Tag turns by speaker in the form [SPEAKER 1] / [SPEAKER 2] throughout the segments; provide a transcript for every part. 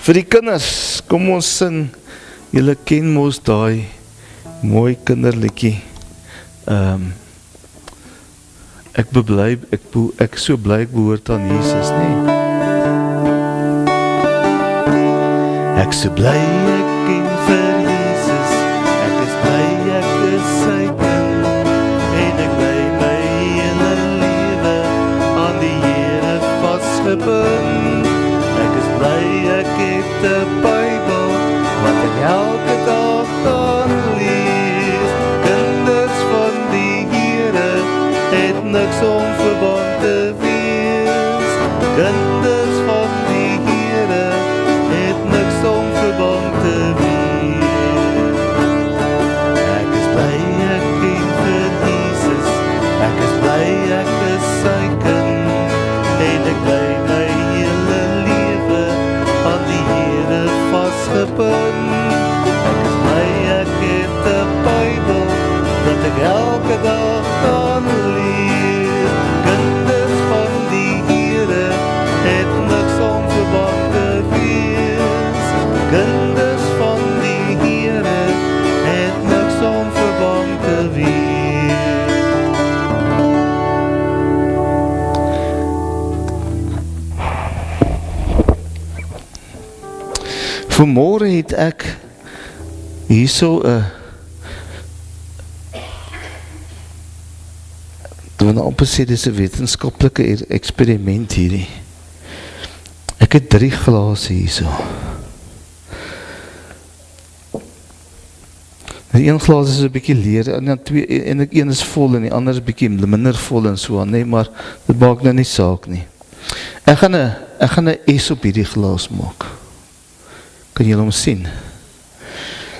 [SPEAKER 1] Vir die kinders, kom ons sing. Julle ken mos daai mooi kinderliedjie. Ek so bly ek behoort aan Jesus, nee. Ek so bly ek ken vir Jesus, ek is bly ek is sy kind, en ek bly my hele lewe aan die Here vasgebind. Ek is bly ek het 'n Bybel, wat ek elke dag kan lees. Kinders van die Here het niks om verband te wees. Kinders van die Here het niks om verband te wees. Ek is bly ek ken vir Jesus, ek is bly ek is sy kind, en ek bly my hele lewe aan die Here vasgebind. Ek is bly ek het 'n Bybel, dat ek elke dag kan lees. Kinders van die Here het niks om verband te wees. Kinders van die Here het niks om verband te wees. Vanmôre het ek hierso 'n doen amper sê dis 'n wetenskaplike eksperiment hierdie. Ek het 3 glase hierso. Die een glas is 'n bietjie leer, en dan een is vol en die ander is bietjie minder vol en so aan, nee, maar dit maak nou nie saak nie. Ek gaan 'n S op hierdie glas maak. Kan julle hom sien?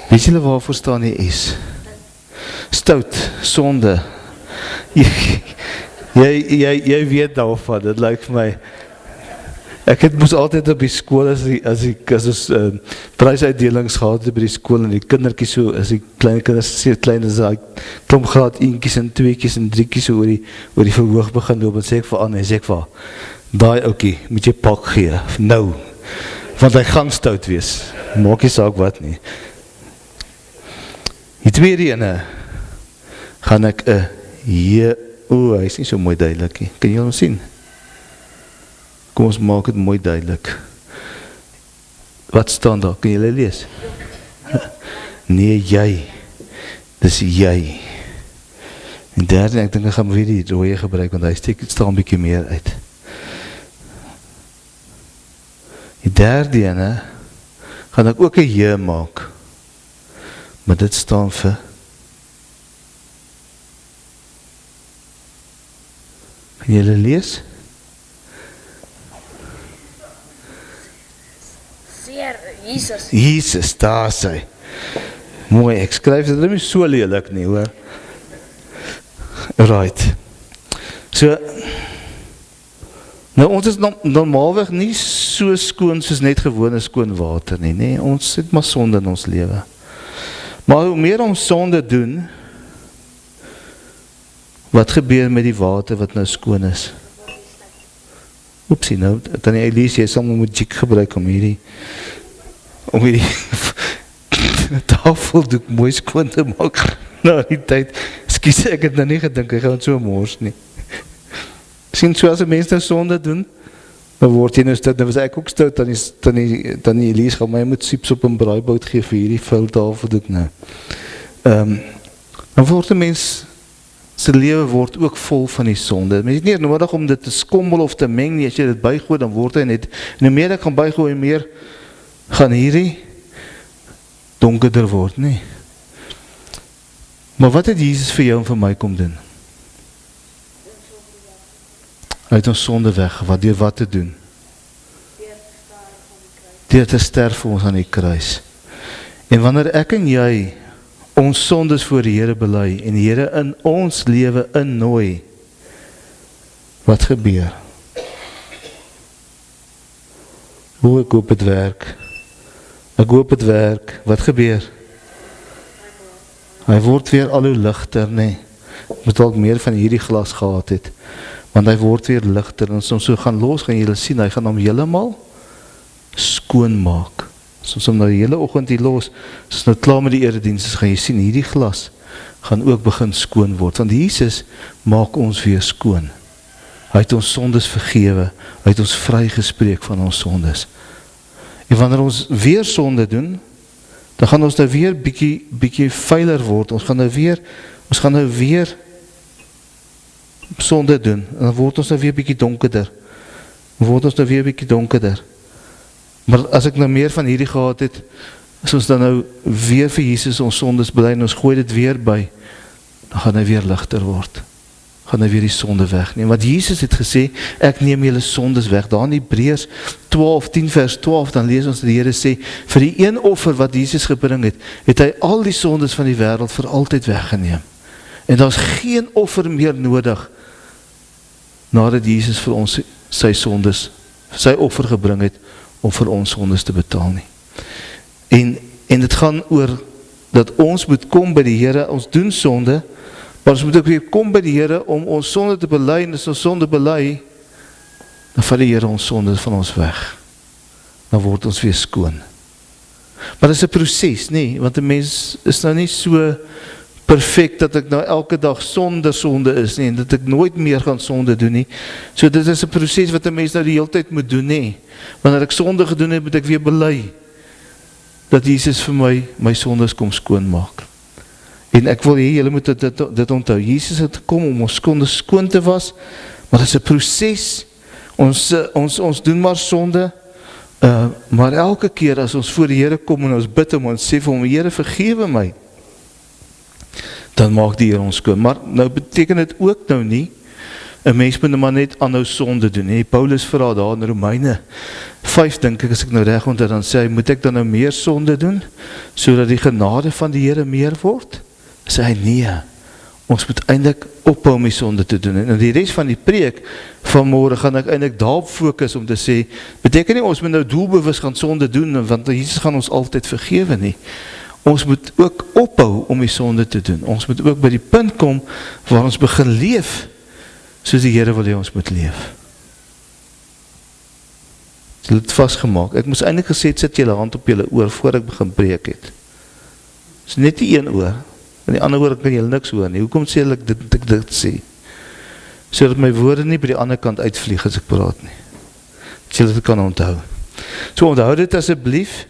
[SPEAKER 1] Weet julle waarvoor staan die S? Stout, sonde. Jy weet daarvan, dit lyk vir my. Ek het moes altyd op die skool, as ons prysuitdelings gehad het by die skool, en die kindertjies so, as die klein kinders sê klein is, daai klomp graad 1tjies en 2tjies en 3tjies so oor die verhoog begin loop, en sê ek vir Anne, sê ek vir, daai oukie, moet jy pak gee, nou, want hy gaan stout wees, maak nie saak wat nie. Die tweede ene, gaan ek hy is nie so mooi duidelik nie, kan jy hom sien? Kom ons maak het mooi duidelik. Wat staan daar? Kan julle lees? Nee, jy. Dis jy. En derde, ek dink ek gaan weer die rooie gebruik, want hy staan 'n bietjie meer uit. Die derde ene, gaan ek ook 'n J maak. Maar dit staan vir kan julle lees?
[SPEAKER 2] Jesus.
[SPEAKER 1] Jesus, daar is hy. Mooi, ek skryf dit nie so lelik nie, hoor. Right. So, nou ons is normaalweg nie so skoon soos net gewone skoon water nie, nee, ons het maar sonde in ons lewe. Maar hoe meer ons sonde doen, wat gebeur met die water wat nou skoon is? Oepsie, nou, Tannie Elise, jy sal moet jik gebruik om hierdie tafeldoek mooi skoon te maak na die tyd. Ekskuus, ek het nou nie gedink, ek gaan so mors nie. Sien, so as die mense nou sonde doen, dan word jy nou stout, nou was ek ook stout, dan die Elise gaan my moet sieps op een braaibout gee vir hierdie vuil tafeldoek nou. Dan word die mens, sy lewe word ook vol van die sonde. Mens het nie nodig om dit te skommel of te meng nie, as jy dit bygooi, dan word hy net, en hoe meer ek gaan bygooi, hoe meer gaan hierdie donkerder word, nie. Maar wat het Jesus vir jou en vir my kom doen? Hy het ons sonde weggevat, deur wat te doen? Deur te sterf vir ons aan die kruis. En wanneer ek en jy ons sondes voor die Here bely, en die Here in ons lewe innooi, wat gebeur? Hoe ek hoop het werk? Ek hoop het werk, wat gebeur? Hy word weer al hoe ligter, nee. Moet ook meer van hierdie glas gehad het, want hy word weer ligter, en soms so gaan los, gaan julle sien, hy gaan hom helemaal skoon maak. as ons hom nou die hele oggend hier los, as ons nou klaar met die erediens, gaan jy sien, hierdie glas gaan ook begin skoon word, want Jesus maak ons weer skoon. Hy het ons sondes vergewe, hy het ons vrygespreek van ons sondes. En wanneer ons weer sonde doen, dan gaan ons nou weer bietjie vuiler word, ons gaan nou weer sonde doen, en dan word ons nou weer bietjie donkerder, maar as ek nou meer van hierdie gehad het, as ons dan nou weer vir Jesus ons sondes bely, en ons gooi dit weer by, dan gaan hy weer ligter word, gaan hy weer die sonde wegneem, want Jesus het gesê, ek neem julle sondes weg, daar in Hebreërs 10 vers 12, dan lees ons dat die Here sê, vir die een offer wat Jesus gebring het, het hy al die sondes van die wêreld vir altyd weggeneem, en daar is geen offer meer nodig, nadat Jesus vir ons sy offer gebring het, om vir ons sondes te betaal nie. En dit gaan oor, dat ons moet kom by die Here, ons doen sonde, maar ons moet ook weer kom by die Here, om ons sonde te bely, en as ons sonde bely, dan vat die Here ons sonde van ons weg, dan word ons weer skoon. Maar dit is 'n proses, nee, want 'n mens is nou nie so perfect, dat ek nou elke dag sonder sonde is nie, en dat ek nooit meer gaan sonde doen nie, so dit is 'n proses wat 'n mens nou die hele tyd moet doen nie, wanneer ek sonde gedoen het, moet ek weer bely, dat Jesus vir my sondes kom skoonmaak, en ek wil hê, julle moet dit onthou, Jesus het gekom om ons sondes skoon te was, maar dit is 'n proses, ons doen maar sonde, maar elke keer as ons voor die Here kom, en ons bid om, ons sê vir hom, Here vergewe my, dan maak die Here ons skoon. Maar nou beteken dit ook nou nie, 'n mens moet maar net aanhou sonde doen. Nee, Paulus vra daar in Romeine 5, dink ek, as ek nou reg onthou, dan sê hy, moet ek dan nou meer sonde doen, sodat die genade van die Here meer word? Sê hy, nee, ons moet eintlik ophou om die sonde te doen. En die res van die preek vanmôre gaan ek eintlik daarop fokus om te sê, beteken nie ons moet nou doelbewus gaan sonde doen, want Jesus gaan ons altyd vergewe nie. Ons moet ook ophou om die sonde te doen. Ons moet ook by die punt kom waar ons begin leef soos die Here wil hê ons moet leef. Jy het dit vasgemaak. Ek moes eintlik gesê, sit julle hand op julle oor voor ek begin preek het. Dis net die een oor. En die ander oor kan julle niks hoor nie. Hoekom sê ek dit sê? Sodat my woorde nie by die ander kant uitvlieg as ek praat nie. Dat julle dit kan onthou. So onthou dit asseblief.